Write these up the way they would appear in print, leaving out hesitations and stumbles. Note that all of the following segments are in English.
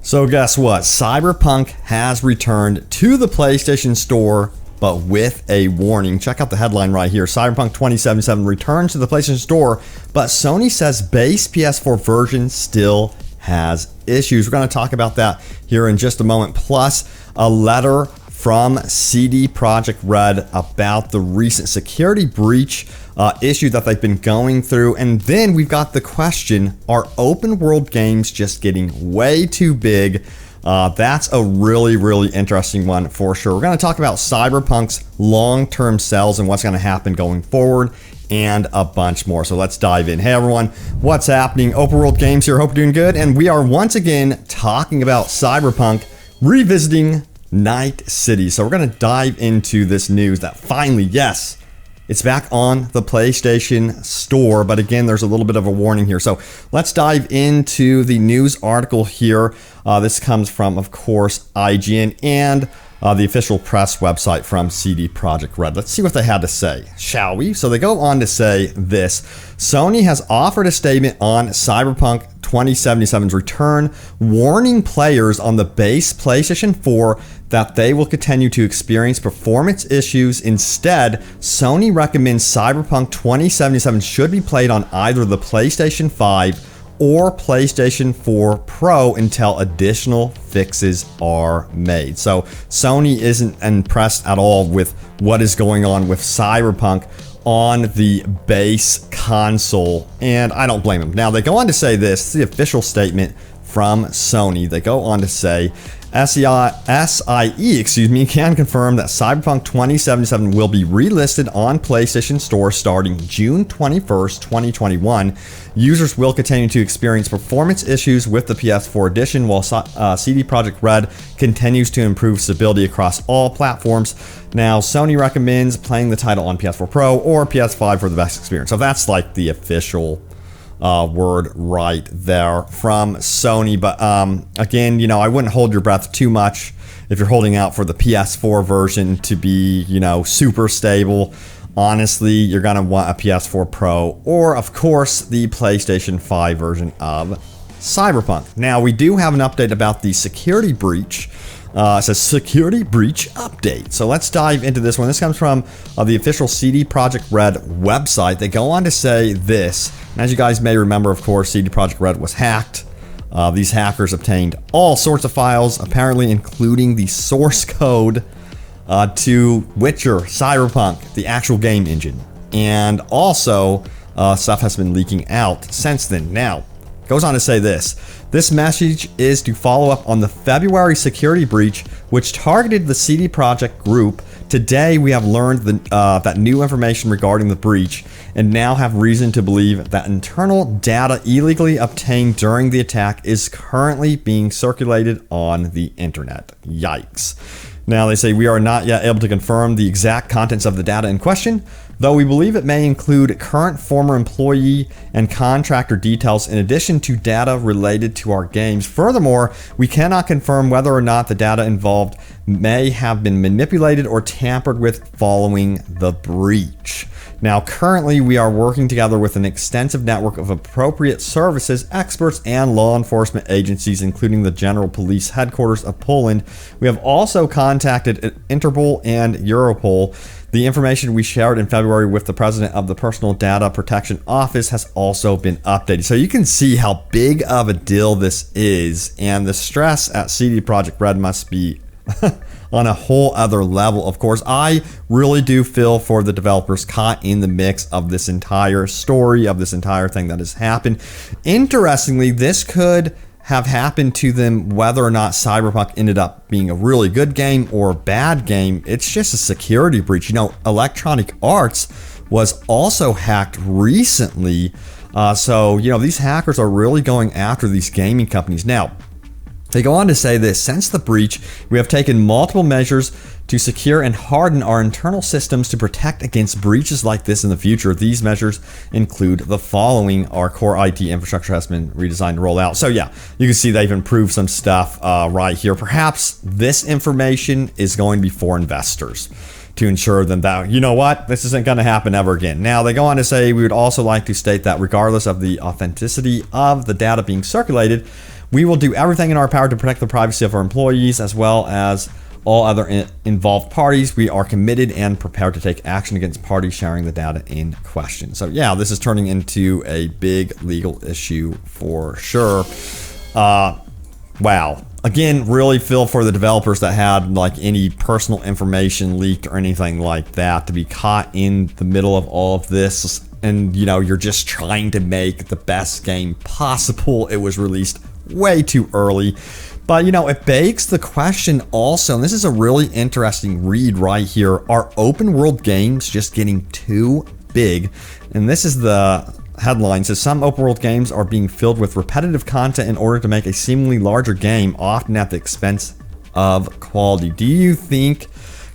So guess what? Cyberpunk has returned to the PlayStation Store, but with a warning. Check out the headline right here. Cyberpunk 2077 returns to the PlayStation Store, but Sony says base PS4 version still has issues. We're going to talk about that here in just a moment. Plus, a letter from CD Projekt Red about the recent security breach issue that they've been going through. And then we've got the question, are open world games just getting way too big? That's a really, really interesting one for sure. We're going to talk about Cyberpunk's long-term sales and what's going to happen going forward and a bunch more. So let's dive in. Hey everyone, what's happening? Open world games here. Hope you're doing good. And we are once again talking about Cyberpunk revisiting Night City. So we're going to dive into this news that finally, yes, it's back on the PlayStation Store, but again, there's a little bit of a warning here. So let's dive into the news article here. This comes from, of course, IGN and the official press website from CD Projekt Red. Let's see what they had to say, shall we? So they go on to say this: Sony has offered a statement on Cyberpunk 2077's return, warning players on the base PlayStation 4 that they will continue to experience performance issues. Instead, Sony recommends Cyberpunk 2077 should be played on either the PlayStation 5 or PlayStation 4 Pro until additional fixes are made. So Sony isn't impressed at all with what is going on with Cyberpunk on the base console, and I don't blame them. Now they go on to say this, the official statement from Sony. They go on to say SIE can confirm that Cyberpunk 2077 will be relisted on PlayStation Store starting June 21st, 2021. Users will continue to experience performance issues with the PS4 edition, while CD Projekt Red continues to improve stability across all platforms. Now, Sony recommends playing the title on PS4 Pro or PS5 for the best experience. So that's like the official word right there from Sony. But again, you know, I wouldn't hold your breath too much if you're holding out for the PS4 version to be, you know, super stable. Honestly, you're going to want a PS4 Pro or, of course, the PlayStation 5 version of Cyberpunk. Now, we do have an update about the security breach. It says security breach update. So let's dive into this one. This comes from the official CD Projekt Red website. They go on to say this. And as you guys may remember, of course, CD Projekt Red was hacked. These hackers obtained all sorts of files, apparently including the source code to Witcher, Cyberpunk, the actual game engine. And also, stuff has been leaking out since then. Now, goes on to say this. This message is to follow up on the February security breach, which targeted the CD Projekt Group. Today, we have learned that new information regarding the breach and now have reason to believe that internal data illegally obtained during the attack is currently being circulated on the internet. Yikes. Now, they say we are not yet able to confirm the exact contents of the data in question, though we believe it may include current, former employee, and contractor details in addition to data related to our games. Furthermore, we cannot confirm whether or not the data involved may have been manipulated or tampered with following the breach. Now, currently, we are working together with an extensive network of appropriate services, experts, and law enforcement agencies, including the General Police Headquarters of Poland. We have also contacted Interpol and Europol. The information we shared in February with the president of the Personal Data Protection Office has also been updated. So you can see how big of a deal this is, and the stress at CD Projekt Red must be on a whole other level. Of course, I really do feel for the developers caught in the mix of this entire story, of this entire thing that has happened. Interestingly, this could have happened to them whether or not Cyberpunk ended up being a really good game or a bad game. It's just a security breach. You know, Electronic Arts was also hacked recently. So, you know, these hackers are really going after these gaming companies. Now, they go on to say this: since the breach, we have taken multiple measures to secure and harden our internal systems to protect against breaches like this in the future. These measures include the following. Our core IT infrastructure has been redesigned to roll out. So yeah, you can see they've improved some stuff right here. Perhaps this information is going to be for investors to ensure them that, you know what, this isn't going to happen ever again. Now, they go on to say, we would also like to state that regardless of the authenticity of the data being circulated, We will do everything in our power to protect the privacy of our employees as well as all other involved parties. We are committed and prepared to take action against parties sharing the data in question. So yeah, this is turning into a big legal issue for sure. Wow. Again, really feel for the developers that had like any personal information leaked or anything like that to be caught in the middle of all of this. And you know, you're just trying to make the best game possible. It was released way too early. But you know, it begs the question also, and this is a really interesting read right here, are open world games just getting too big? And this is the headline. Says some open world games are being filled with repetitive content in order to make a seemingly larger game, often at the expense of quality. Do you think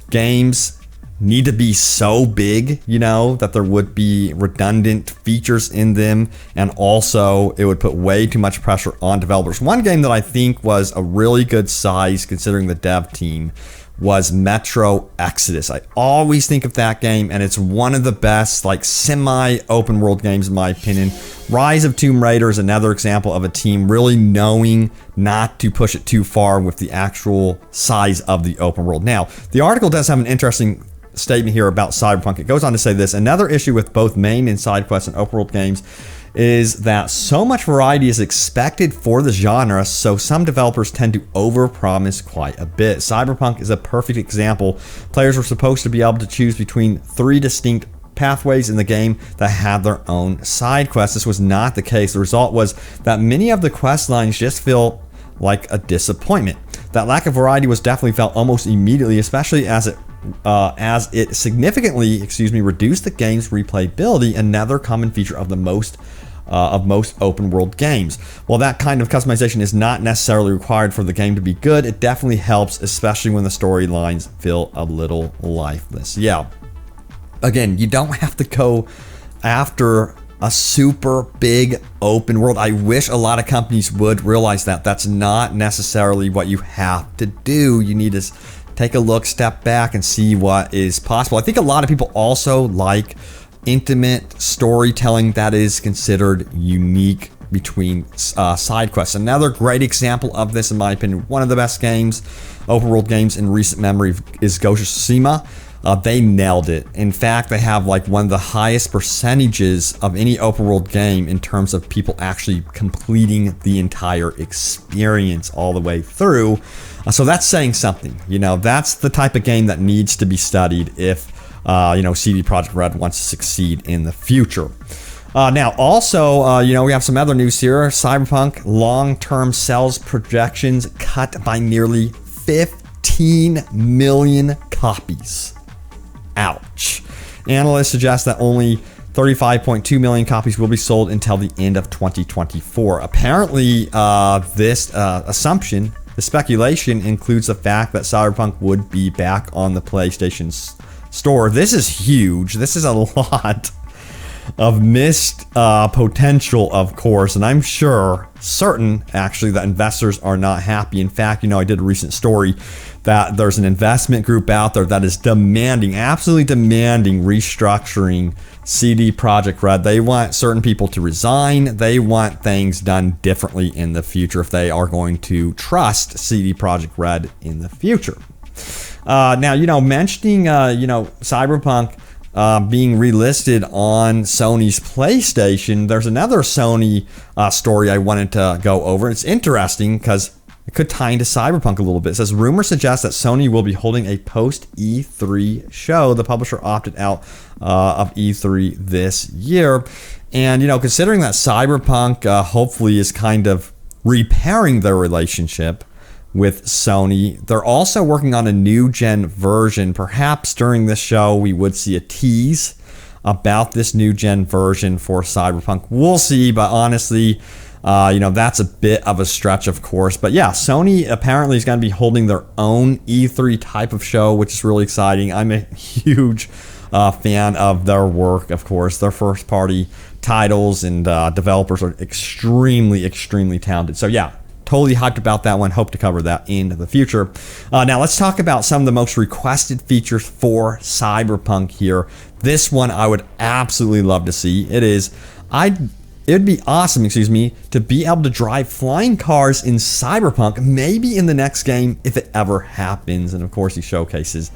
games need to be so big, you know, that there would be redundant features in them, and also it would put way too much pressure on developers? One game that I think was a really good size considering the dev team was Metro Exodus. I always think of that game, and it's one of the best like semi open world games in my opinion. Rise of Tomb Raider is another example of a team really knowing not to push it too far with the actual size of the open world. Now, the article does have an interesting statement here about Cyberpunk. It goes on to say this: another issue with both main and side quests and open world games is that so much variety is expected for the genre, so some developers tend to overpromise quite a bit. Cyberpunk is a perfect example. Players were supposed to be able to choose between 3 distinct pathways in the game that had their own side quests. This was not the case. The result was that many of the quest lines just feel like a disappointment. That lack of variety was definitely felt almost immediately, especially as it significantly, reduced the game's replayability, another common feature of most open world games. While that kind of customization is not necessarily required for the game to be good, it definitely helps, especially when the storylines feel a little lifeless. Yeah. Again, you don't have to go after a super big open world. I wish a lot of companies would realize that that's not necessarily what you have to do. You need to take a look, step back, and see what is possible. I think a lot of people also like intimate storytelling that is considered unique between side quests. Another great example of this, in my opinion, one of the best games, open world games in recent memory, is Ghost of Tsushima. They nailed it. In fact, they have like one of the highest percentages of any open world game in terms of people actually completing the entire experience all the way through. So that's saying something. You know, that's the type of game that needs to be studied if CD Projekt Red wants to succeed in the future. Now, also, we have some other news here. Cyberpunk long-term sales projections cut by nearly 15 million copies. Ouch. Analysts suggest that only 35.2 million copies will be sold until the end of 2024. Apparently, this assumption, the speculation, includes the fact that Cyberpunk would be back on the PlayStation Store. This is huge. This is a lot of missed potential, of course, and I'm certain actually that investors are not happy. In fact, I did a recent story that there's an investment group out there that is absolutely demanding restructuring CD Projekt Red. They want certain people to resign. They want things done differently in the future if they are going to trust CD Projekt Red in the future. Now, mentioning, Cyberpunk being relisted on Sony's PlayStation, there's another Sony story I wanted to go over. It's interesting because it could tie into Cyberpunk a little bit. It says, rumors suggest that Sony will be holding a post-E3 show. The publisher opted out of E3 this year. And, considering that Cyberpunk hopefully is kind of repairing their relationship with Sony, they're also working on a new gen version. Perhaps during this show we would see a tease about this new gen version for Cyberpunk. We'll see, but honestly, that's a bit of a stretch, of course. But yeah, Sony apparently is going to be holding their own E3 type of show, which is really exciting. I'm a huge fan of their work, of course. Their first party titles and developers are extremely, extremely talented. So yeah, totally hyped about that one. Hope to cover that in the future. Now let's talk about some of the most requested features for Cyberpunk here. This one I would absolutely love to see. It it would be awesome, excuse me, to be able to drive flying cars in Cyberpunk, maybe in the next game if it ever happens. And of course, he showcases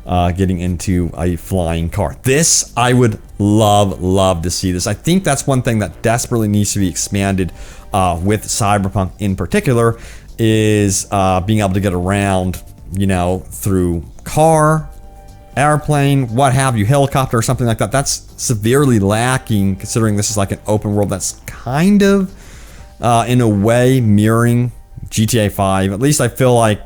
getting into a flying car. This, I would love to see this. I think that's one thing that desperately needs to be expanded with Cyberpunk in particular, is being able to get around, you know, through car, airplane, what have you, helicopter or something like that. That's severely lacking, considering this is like an open world that's kind of in a way mirroring GTA 5. At least I feel like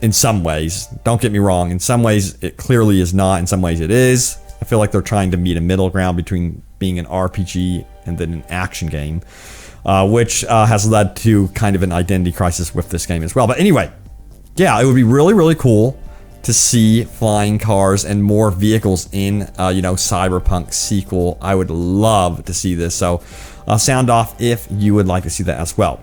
in some ways. Don't get me wrong, in some ways it clearly is not, in some ways it is. I feel like they're trying to meet a middle ground between being an RPG and then an action game, which has led to kind of an identity crisis with this game as well. But anyway, yeah, it would be really cool to see flying cars and more vehicles in, you know, Cyberpunk sequel. I would love to see this. So sound off if you would like to see that as well.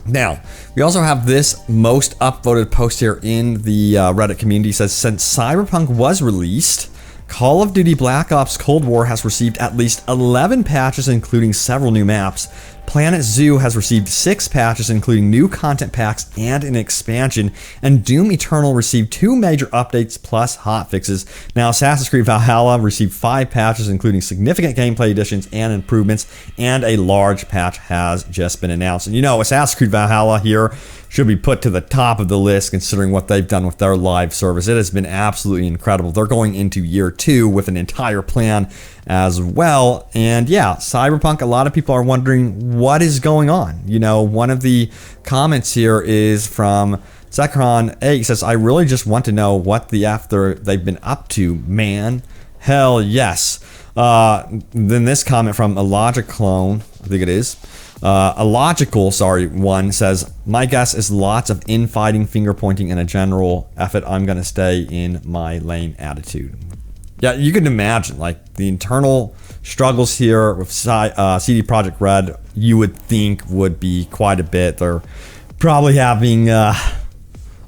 Now, we also have this most upvoted post here in the Reddit community. It says, since Cyberpunk was released, Call of Duty Black Ops Cold War has received at least 11 patches, including several new maps. Planet Zoo has received 6 patches, including new content packs and an expansion, and Doom Eternal received 2 major updates plus hotfixes. Now, Assassin's Creed Valhalla received 5 patches, including significant gameplay additions and improvements, and a large patch has just been announced. And you know, Assassin's Creed Valhalla here should be put to the top of the list, considering what they've done with their live service. It has been absolutely incredible. They're going into year 2 with an entire plan as well. And yeah, Cyberpunk, a lot of people are wondering what is going on. You know, one of the comments here is from Zekron 8. He says, I really just want to know what the F they've been up to, man. Hell yes. Then this comment from a Logic Clone, I think it is. A logical, one says, my guess is lots of infighting, finger pointing, and a general effort, I'm going to stay in my lane attitude. Yeah, you can imagine, like, the internal struggles here with CD Projekt Red, you would think would be quite a bit. They're probably having a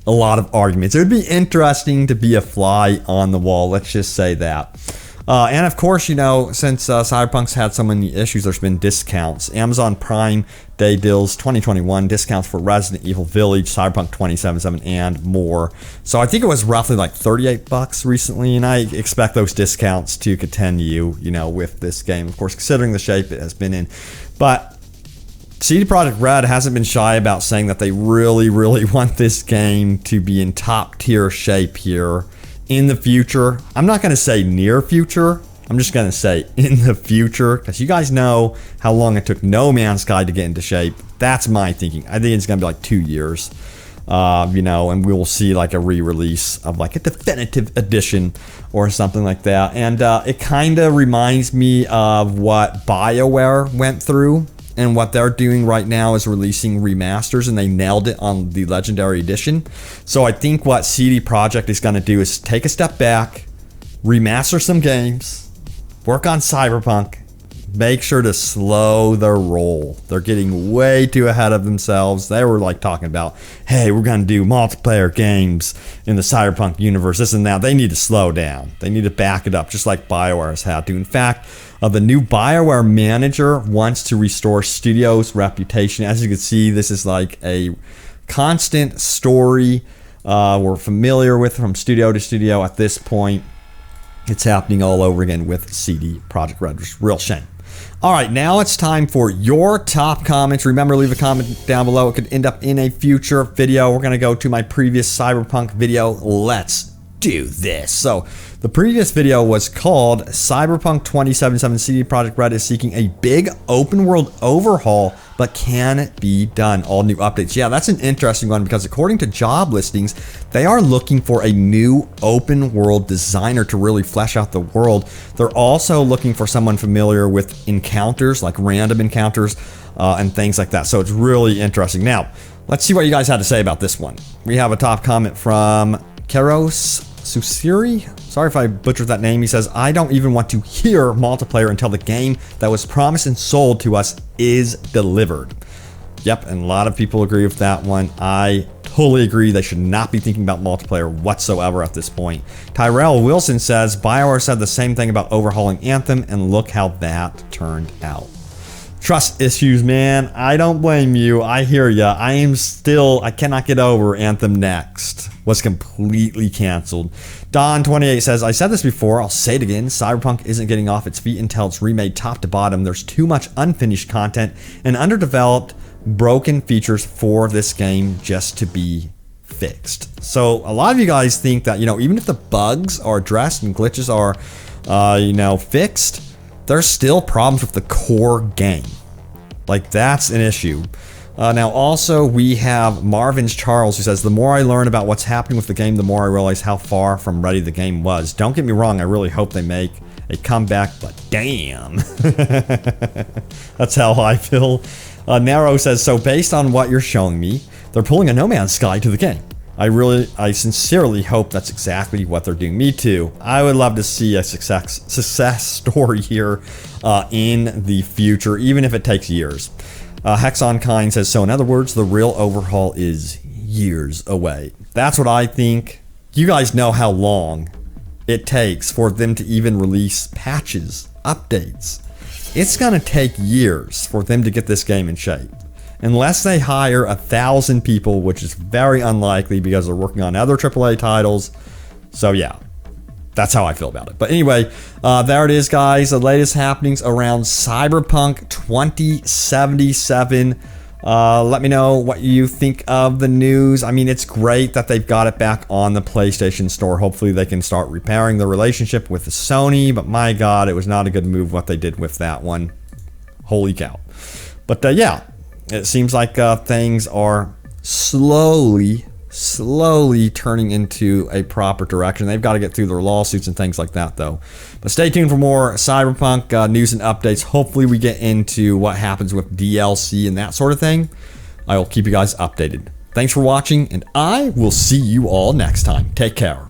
lot of arguments. It would be interesting to be a fly on the wall, let's just say that. And of course, you know, since Cyberpunk's had so many issues, there's been discounts. Amazon Prime Day deals 2021, discounts for Resident Evil Village, Cyberpunk 2077, and more. So I think it was roughly like $38 recently, and I expect those discounts to continue, you know, with this game. Of course, considering the shape it has been in. But CD Projekt Red hasn't been shy about saying that they really want this game to be in top tier shape here in the future. I'm not going to say near future. I'm just going to say in the future, because you guys know how long it took No Man's Sky to get into shape. That's my thinking. I think it's going to be like 2 years, you know, and we will see like a re-release of like a definitive edition or something like that. And it kind of reminds me of what BioWare went through. And what they're doing right now is releasing remasters, and they nailed it on the Legendary Edition. So I think what CD Projekt is going to do is take a step back, remaster some games, work on Cyberpunk, make sure to slow their roll. They're getting way too ahead of themselves. They were like talking about, hey, we're going to do multiplayer games in the Cyberpunk universe, this and that. They need to slow down. They need to back it up, just like BioWare has had to. In fact, the new BioWare manager wants to restore studio's reputation. As you can see, this is like a constant story we're familiar with from studio to studio at this point. It's happening all over again with CD Projekt Red, which is a real shame. All right, now it's time for your top comments. Remember, leave a comment down below. It could end up in a future video. We're going to go to my previous Cyberpunk video. Let's do this. So the previous video was called Cyberpunk 2077. CD Projekt Red is seeking a big open world overhaul, but can it be done? All new updates. Yeah, that's an interesting one, because according to job listings, they are looking for a new open world designer to really flesh out the world. They're also looking for someone familiar with encounters, like random encounters and things like that. So it's really interesting. Now, let's see what you guys had to say about this one. We have a top comment from Keros Susiri. Sorry if I butchered that name. He says, I don't even want to hear multiplayer until the game that was promised and sold to us is delivered. Yep, and a lot of people agree with that one. I totally agree. They should not be thinking about multiplayer whatsoever at this point. Tyrell Wilson says, BioWare said the same thing about overhauling Anthem, and look how that turned out. Trust issues, man. I don't blame you. I hear ya. I cannot get over Anthem Next. Was completely canceled. Don28 says, I said this before, I'll say it again. Cyberpunk isn't getting off its feet until it's remade top to bottom. There's too much unfinished content and underdeveloped, broken features for this game just to be fixed. So a lot of you guys think that, even if the bugs are addressed and glitches are, fixed, there's still problems with the core game. Like, that's an issue. Now, also, we have Marvin's Charles, who says, the more I learn about what's happening with the game, the more I realize how far from ready the game was. Don't get me wrong, I really hope they make a comeback, but damn. That's how I feel. Narrow says, so based on what you're showing me, they're pulling a No Man's Sky to the game. I sincerely hope that's exactly what they're doing. Me too. I would love to see a success story here in the future, even if it takes years. Hexon Kind says, so in other words, the real overhaul is years away. That's what I think. You guys know how long it takes for them to even release patches, updates. It's gonna take years for them to get this game in shape. Unless they hire 1,000 people, which is very unlikely because they're working on other AAA titles. So yeah, that's how I feel about it. But anyway, there it is, guys. The latest happenings around Cyberpunk 2077. Let me know what you think of the news. I mean, it's great that they've got it back on the PlayStation Store. Hopefully they can start repairing the relationship with Sony. But my God, it was not a good move what they did with that one. Holy cow. But yeah. It seems like things are slowly turning into a proper direction. They've got to get through their lawsuits and things like that, though. But stay tuned for more Cyberpunk news and updates. Hopefully we get into what happens with DLC and that sort of thing. I will keep you guys updated. Thanks for watching, and I will see you all next time. Take care.